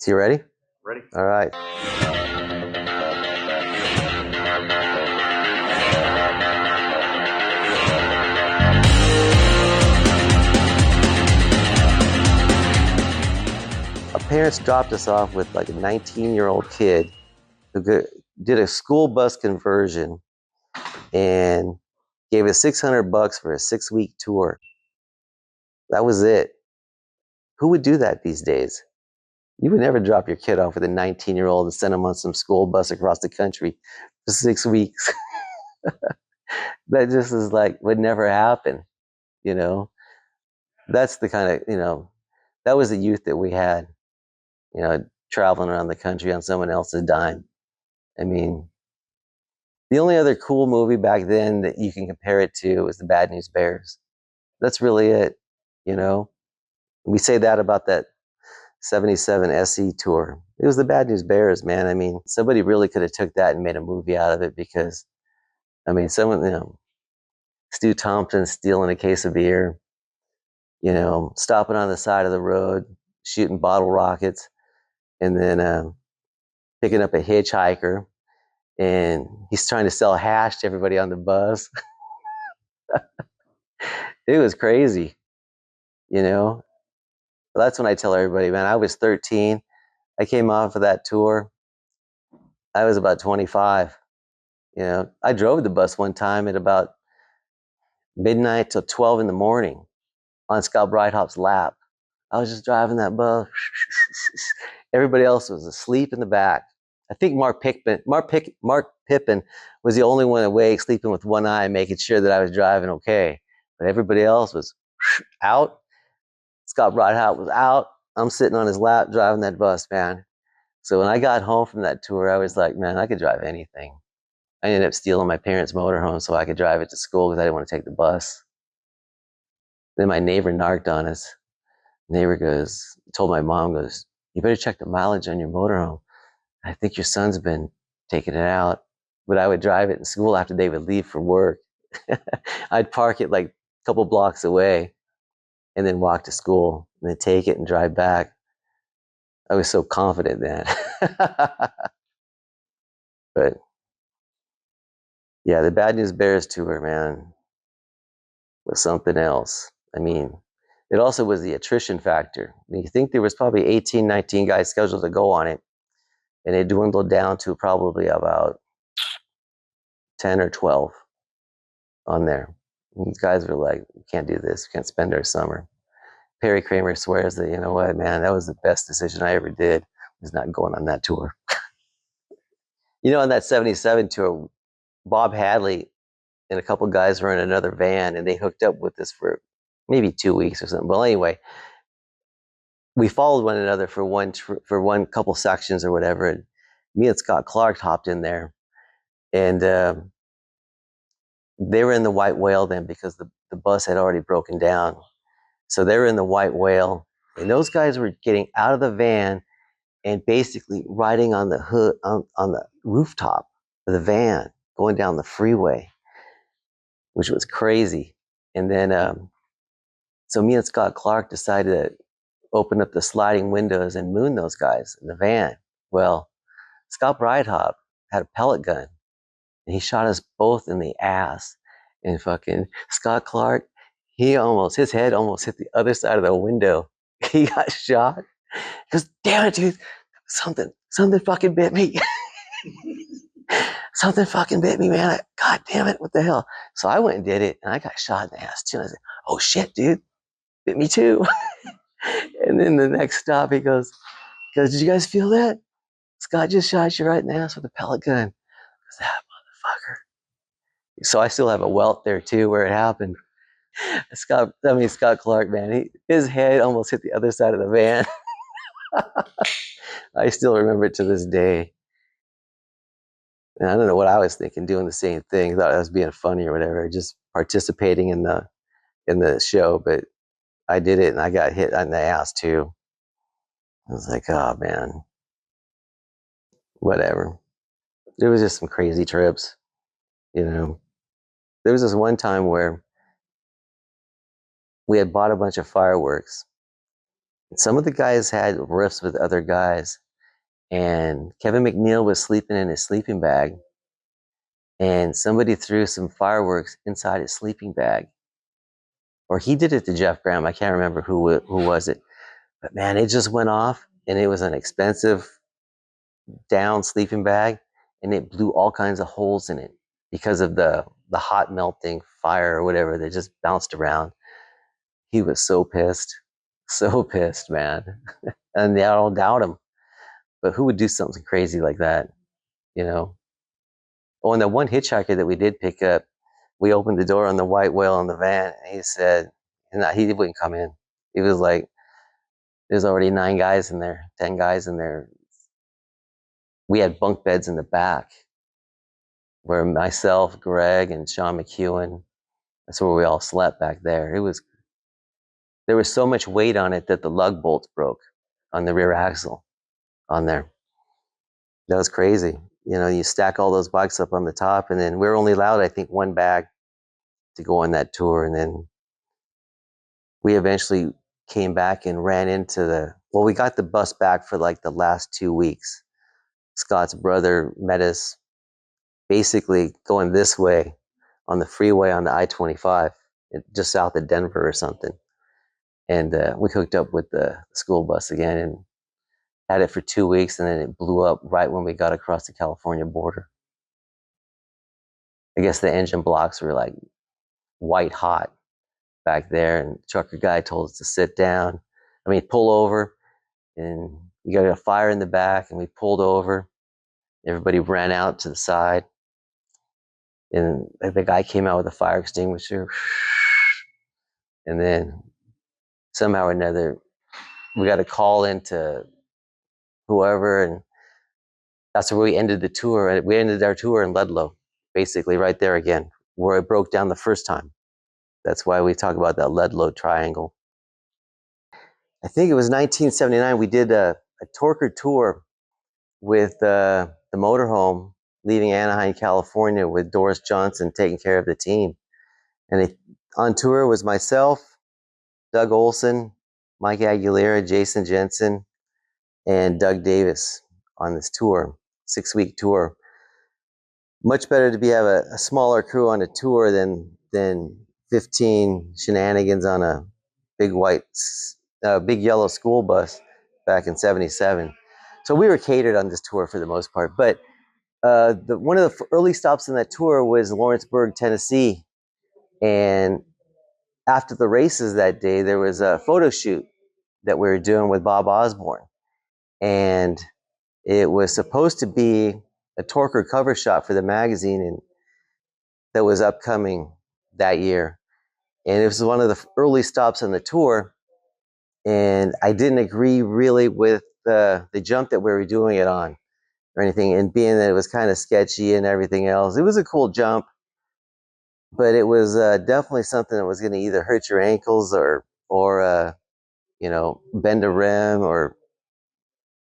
So you ready? Ready. All right. Our parents dropped us off with like a 19-year-old kid who did a school bus conversion and gave us $600 for a 6-week tour. That was it. Who would do that these days? You would never drop your kid off with a 19-year-old and send him on some school bus across the country for 6 weeks. That just is like, would never happen, you know? That's the kind of, that was the youth that we had, traveling around the country on someone else's dime. I mean, the only other cool movie back then that you can compare it to was the Bad News Bears. That's really it, you know? We say that about that 77 SE tour. It was the Bad News Bears, man. I mean, somebody really could have took that and made a movie out of it because, I mean, Stu Thompson stealing a case of beer, stopping on the side of the road, shooting bottle rockets, and then picking up a hitchhiker, and he's trying to sell hash to everybody on the bus. It was crazy, That's when I tell everybody, man, I was 13. I came off of that tour. I was about 25. I drove the bus one time at about midnight till 12 in the morning on Scott Breithop's lap. I was just driving that bus. Everybody else was asleep in the back. I think Mark Pippin was the only one awake, sleeping with one eye, making sure that I was driving okay. But everybody else was out. Scott Breithop was out. I'm sitting on his lap driving that bus, man. So when I got home from that tour, I was like, man, I could drive anything. I ended up stealing my parents' motorhome so I could drive it to school because I didn't want to take the bus. Then my neighbor narked on us. Neighbor told my mom, you better check the mileage on your motorhome. I think your son's been taking it out. But I would drive it in school after they would leave for work. I'd park it like a couple blocks away and then walk to school and then take it and drive back. I was so confident then. But yeah, the Bad News Bears tour, man, was something else. I mean, it also was the attrition factor. You think there was probably 18, 19 guys scheduled to go on it, and it dwindled down to probably about 10 or 12 on there. And these guys were like, we can't do this. We can't spend our summer. Perry Kramer swears that, you know what, man, that was the best decision I ever did, was not going on that tour. On that 77 tour, Bob Hadley and a couple guys were in another van, and they hooked up with us for maybe 2 weeks or something. Well, anyway, we followed one another for one couple sections or whatever, and me and Scott Clark hopped in there, and they were in the White Whale then because the bus had already broken down. So they were in the White Whale, and those guys were getting out of the van and basically riding on the hood, on the rooftop of the van, going down the freeway, which was crazy. And then, so me and Scott Clark decided to open up the sliding windows and moon those guys in the van. Well, Scott Breithop had a pellet gun, and he shot us both in the ass. And fucking Scott Clark, his head almost hit the other side of the window. He got shot. He goes, damn it, dude, something fucking bit me. Something fucking bit me, man. God damn it, what the hell? So I went and did it, and I got shot in the ass too. And I said, oh shit, dude, bit me too. And then the next stop, he goes, did you guys feel that? Scott just shot you right in the ass with a pellet gun. That motherfucker. So I still have a welt there too where it happened. Scott Clark, man, his head almost hit the other side of the van. I still remember it to this day. And I don't know what I was thinking, doing the same thing. Thought I was being funny or whatever, just participating in the show. But I did it, and I got hit on the ass too. I was like, oh man, whatever. It was just some crazy trips, There was this one time where we had bought a bunch of fireworks. Some of the guys had rifts with other guys, and Kevin McNeil was sleeping in his sleeping bag, and somebody threw some fireworks inside his sleeping bag. Or he did it to Jeff Graham. I can't remember who was it. But man, it just went off, and it was an expensive down sleeping bag, and it blew all kinds of holes in it because of the hot melting fire or whatever that just bounced around. He was so pissed, man. And I don't doubt him. But who would do something crazy like that? You know? Oh, and the one hitchhiker that we did pick up, we opened the door on the white whale in the van, and he said, he wouldn't come in. He was like, there's already 9 guys in there, 10 guys in there. We had bunk beds in the back where myself, Greg, and Sean McEwen, that's where we all slept back there. There was so much weight on it that the lug bolts broke on the rear axle on there. That was crazy. You know, you stack all those bikes up on the top, and then we were only allowed, I think, 1 bag to go on that tour. And then we eventually came back and ran into we got the bus back for like the last 2 weeks. Scott's brother met us basically going this way on the freeway on the I-25, just south of Denver or something. And we hooked up with the school bus again and had it for 2 weeks, and then it blew up right when we got across the California border. I guess the engine blocks were like white hot back there, and the trucker guy told us to sit down. Pull over, and you got a fire in the back, and we pulled over. Everybody ran out to the side, and the guy came out with a fire extinguisher, and then somehow or another, we got a call into whoever, and that's where we ended the tour. We ended our tour in Ludlow, basically right there again, where it broke down the first time. That's why we talk about that Ludlow triangle. I think it was 1979. We did a Torker tour with the motorhome leaving Anaheim, California, with Doris Johnson taking care of the team. And on tour was myself, Doug Olson, Mike Aguilera, Jason Jensen, and Doug Davis on this tour, 6-week tour. Much better to have a smaller crew on a tour than 15 shenanigans on a big big yellow school bus back in '77. So we were catered on this tour for the most part. But one of the early stops in that tour was Lawrenceburg, Tennessee. And after the races that day, there was a photo shoot that we were doing with Bob Osborne. And it was supposed to be a Torker cover shot for the magazine that was upcoming that year. And it was one of the early stops on the tour. And I didn't agree really with the jump that we were doing it on or anything. And being that it was kind of sketchy and everything else, it was a cool jump, but it was definitely something that was going to either hurt your ankles or bend a rim or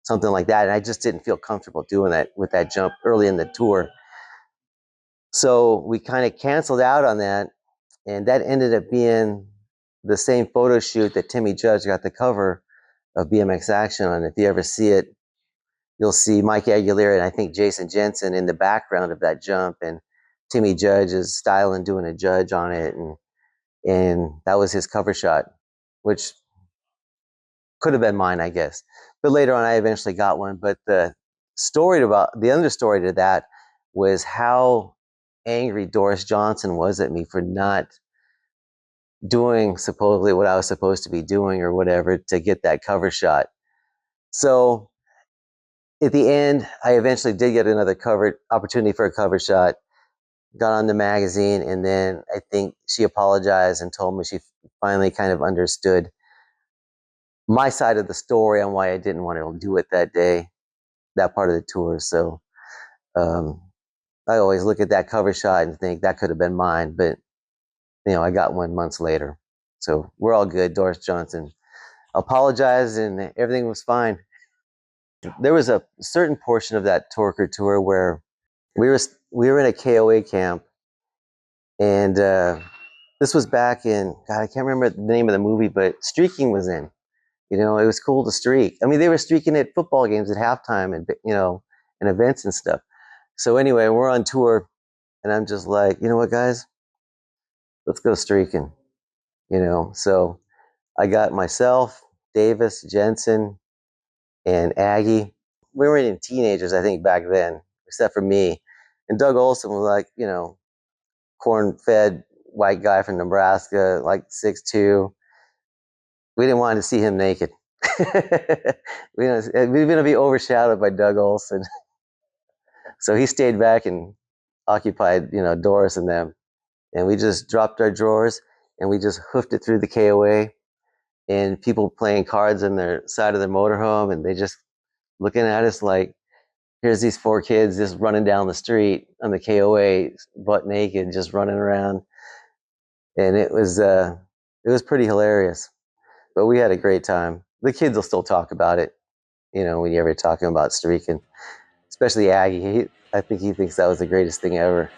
something like that. And I just didn't feel comfortable doing that with that jump early in the tour. So we kind of canceled out on that. And that ended up being the same photo shoot that Timmy Judge got the cover of BMX Action on. If you ever see it, you'll see Mike Aguilera and I think Jason Jensen in the background of that jump, and Timmy Judge is styling doing a judge on it, and that was his cover shot, which could have been mine, I guess. But later on, I eventually got one. But the understory to that was how angry Doris Johnson was at me for not doing supposedly what I was supposed to be doing or whatever to get that cover shot. So at the end, I eventually did get another opportunity for a cover shot, got on the magazine, and then I think she apologized and told me she finally kind of understood my side of the story on why I didn't want to do it that day, that part of the tour. So I always look at that cover shot and think that could have been mine, but I got one months later. So we're all good. Doris Johnson apologized and everything was fine. There was a certain portion of that Torker tour where we were in a KOA camp, and this was back in, God, I can't remember the name of the movie, but Streaking was in. You know, it was cool to streak. I mean, they were streaking at football games at halftime and, you know, and events and stuff. So anyway, we're on tour and I'm just like, you know what, guys, let's go streaking, you know? So I got myself, Davis, Jensen, and Aggie. We weren't even teenagers, I think, back then, except for me. And Doug Olson was like, you know, corn-fed white guy from Nebraska, like 6'2". We didn't want to see him naked. We were going to be overshadowed by Doug Olson. So he stayed back and occupied, you know, Doris and them. And we just dropped our drawers and we just hoofed it through the KOA, and people playing cards on their side of their motorhome, and they just looking at us like, here's these four kids just running down the street on the KOA, butt naked, just running around. And it was pretty hilarious. But we had a great time. The kids will still talk about it, you know, when you're ever talking about streaking, especially Aggie. I think he thinks that was the greatest thing ever.